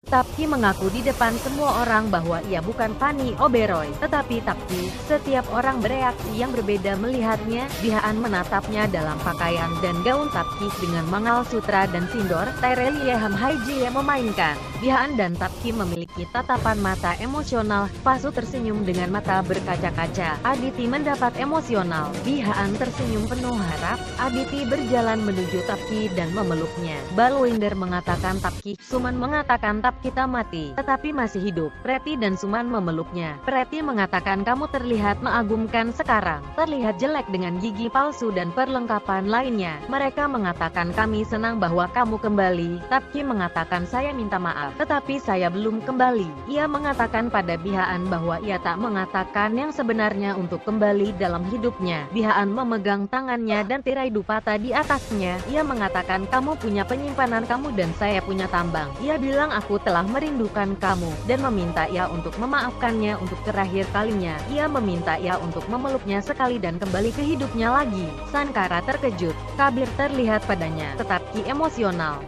Tapki mengaku di depan semua orang bahwa ia bukan Fanny Oberoi, tetapi Tapki. Setiap orang bereaksi yang berbeda melihatnya. Bihaan menatapnya dalam pakaian dan gaun Tapki dengan mangal sutra dan sindor. Taireli Hamhaiji yang memainkan. Bihaan dan Tapki memiliki tatapan mata emosional. Pasu tersenyum dengan mata berkaca-kaca. Aditi mendapat emosional. Bihaan tersenyum penuh harap. Aditi berjalan menuju Tapki dan memeluknya. Balwinder mengatakan Tapki. Suman mengatakan Tapki kita mati, tetapi masih hidup. Preti dan Suman memeluknya. Preti mengatakan kamu terlihat mengagumkan sekarang. Terlihat jelek dengan gigi palsu dan perlengkapan lainnya. Mereka mengatakan kami senang bahwa kamu kembali. Tapki mengatakan saya minta maaf, tetapi saya belum kembali. Ia mengatakan pada Bihaan bahwa ia tak mengatakan yang sebenarnya untuk kembali dalam hidupnya. Bihaan memegang tangannya dan tirai dupata di atasnya. Ia mengatakan kamu punya penyimpanan kamu dan saya punya tambang. Ia bilang aku telah merindukan kamu, dan meminta ia untuk memaafkannya untuk terakhir kalinya. Ia meminta ia untuk memeluknya sekali dan kembali ke hidupnya lagi. Sankara terkejut. Kabir terlihat padanya, tetapi emosional.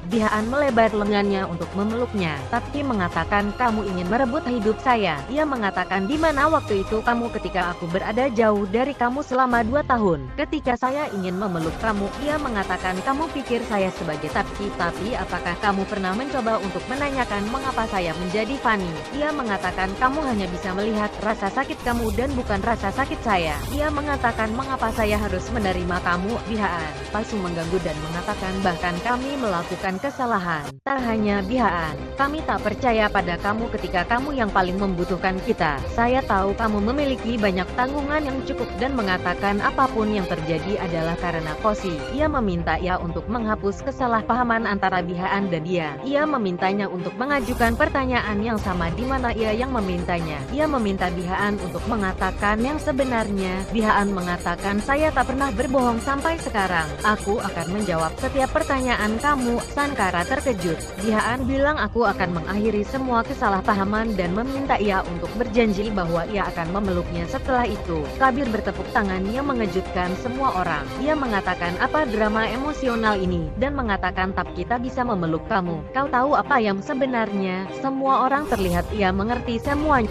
Bihaan melebar lengannya untuk memeluknya. Tapki mengatakan kamu ingin merebut hidup saya. Ia mengatakan di mana waktu itu kamu ketika aku berada jauh dari kamu selama 2 tahun. Ketika saya ingin memeluk kamu, ia mengatakan kamu pikir saya sebagai Tapki. Tapi apakah kamu pernah mencoba untuk menanyakan mengapa saya menjadi Fanny? Ia mengatakan kamu hanya bisa melihat rasa sakit kamu dan bukan rasa sakit saya. Ia mengatakan mengapa saya harus menerima kamu? Bihaan palsu mengganggu dan mengatakan bahkan kami melakukan kesalahan. Tak hanya Bihaan, kami tak percaya pada kamu ketika kamu yang paling membutuhkan kita. Saya tahu kamu memiliki banyak tanggungan yang cukup dan mengatakan apapun yang terjadi adalah karena Kosi. Ia meminta ia untuk menghapus kesalahpahaman antara Bihaan dan dia. Ia memintanya untuk mengajukan pertanyaan yang sama di mana ia yang memintanya. Ia meminta Bihaan untuk mengatakan yang sebenarnya. Bihaan mengatakan saya tak pernah berbohong sampai sekarang. Aku akan menjawab setiap pertanyaan kamu. Sankara terkejut. Bihaan bilang aku akan mengakhiri semua kesalahpahaman dan meminta ia untuk berjanji bahwa ia akan memeluknya setelah itu. Kabir bertepuk tangan yang mengejutkan semua orang. Ia mengatakan apa drama emosional ini dan mengatakan tap kita bisa memeluk kamu. Kau tahu apa yang sebenarnya? Semua orang terlihat ia mengerti semuanya.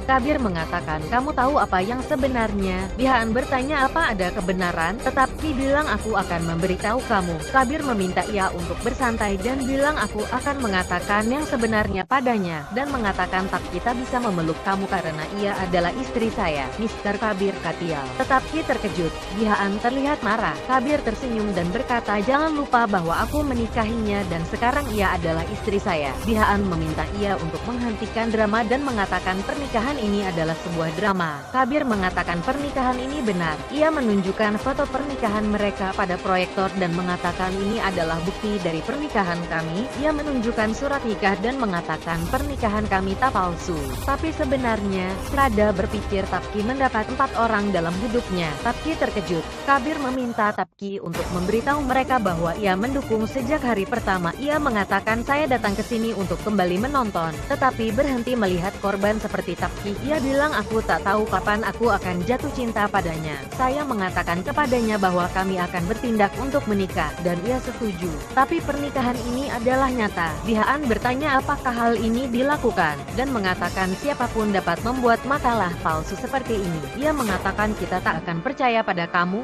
Kabir mengatakan, kamu tahu apa yang sebenarnya? Bihaan bertanya apa ada kebenaran, tetapi bilang aku akan memberitahu kamu. Kabir meminta ia untuk bersantai dan bilang aku akan mengatakan yang sebenarnya padanya, dan mengatakan tak kita bisa memeluk kamu karena ia adalah istri saya, Mr. Kabir Katial. Tetapi terkejut, Bihaan terlihat marah. Kabir tersenyum dan berkata jangan lupa bahwa aku menikahinya dan sekarang ia adalah istri saya. Bihaan meminta ia untuk menghentikan drama dan mengatakan pernikahan ini adalah sebuah drama. Kabir mengatakan pernikahan ini benar. Ia menunjukkan foto pernikahan mereka pada proyektor dan mengatakan ini adalah bukti dari pernikahan kami. Ia menunjukkan surat nikah dan mengatakan pernikahan kami tak palsu. Tapi sebenarnya, Prada berpikir Tapki mendapat 4 orang dalam hidupnya. Tapki terkejut. Kabir meminta Tapki untuk memberitahu mereka bahwa ia mendukung sejak hari pertama. Ia mengatakan saya datang ke sini untuk kembali menonton, tetapi berhenti melihat korban seperti Tapki. Ia bilang aku tak tahu kapan aku akan jatuh cinta padanya. Saya mengatakan kepadanya bahwa kami akan bertindak untuk menikah, dan ia setuju. Tapi pernikahan ini adalah nyata. Bihaan bertanya apakah hal ini dilakukan, dan mengatakan siapapun dapat membuat makalah palsu seperti ini. Ia mengatakan kita tak akan percaya pada kamu.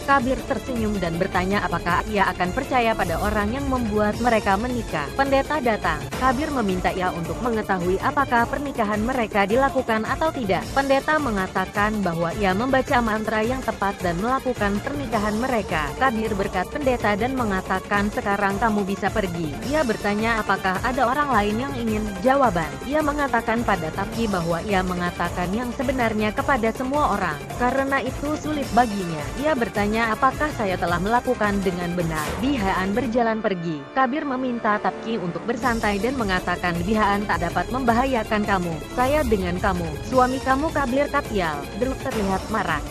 Kabir tersenyum dan bertanya apakah ia akan percaya pada orang yang membuat mereka menikah. Pendeta datang. Kabir meminta ia untuk mengetahui apakah pernikahan mereka dilakukan atau tidak. Pendeta mengatakan bahwa ia membaca mantra yang tepat dan melakukan pernikahan mereka. Kabir berkat pendeta dan mengatakan sekarang kamu bisa pergi. Ia bertanya apakah ada orang lain yang ingin jawaban. Ia mengatakan pada Tapki bahwa ia mengatakan yang sebenarnya kepada semua orang. Karena itu sulit baginya. Ia bertanya apakah saya telah melakukan dengan benar. Bihaan berjalan pergi. Kabir meminta Tapki untuk bersantai dan mengatakan Bihaan tak dapat membahayakan kamu. Saya dengan kamu. Suami kamu Kabir Katial. Druk terlihat marah.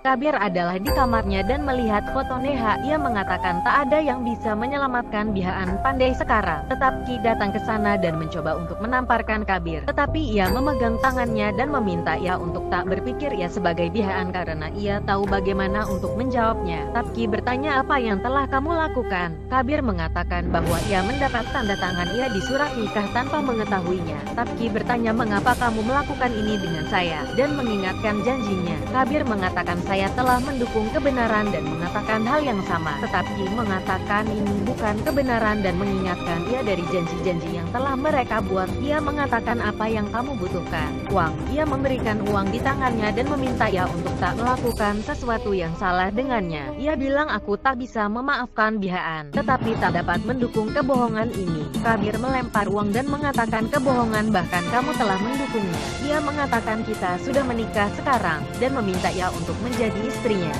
Kabir adalah di kamarnya dan melihat foto Neha. Ia mengatakan tak ada yang bisa menyelamatkan Bihaan Pandai sekarang. Tetap Ki datang ke sana dan mencoba untuk menamparkan Kabir. Tetapi ia memegang tangannya dan meminta ia untuk tak berpikir ia sebagai Bihaan karena ia tahu bagaimana untuk menjawabnya. Tapki bertanya, apa yang telah kamu lakukan? Kabir mengatakan bahwa ia mendapat tanda tangan ia di surat nikah tanpa mengetahuinya. Tapki bertanya, mengapa kamu melakukan ini dengan saya? Dan mengingatkan janjinya. Kabir mengatakan, saya telah mendukung kebenaran dan mengatakan hal yang sama. Tetapi mengatakan ini bukan kebenaran dan mengingatkan ia dari janji-janji yang telah mereka buat. Ia mengatakan, apa yang kamu butuhkan? Uang. Ia memberikan uang di tangannya dan meminta ia untuk tak melakukan sesuatu yang salah dengannya. Ia bilang, aku tak bisa memaafkan Bihaan, tetapi tak dapat mendukung kebohongan ini. Kabir melempar uang dan mengatakan kebohongan, bahkan kamu telah mendukungnya. Ia mengatakan kita sudah menikah sekarang, dan meminta ia untuk menjadi istrinya.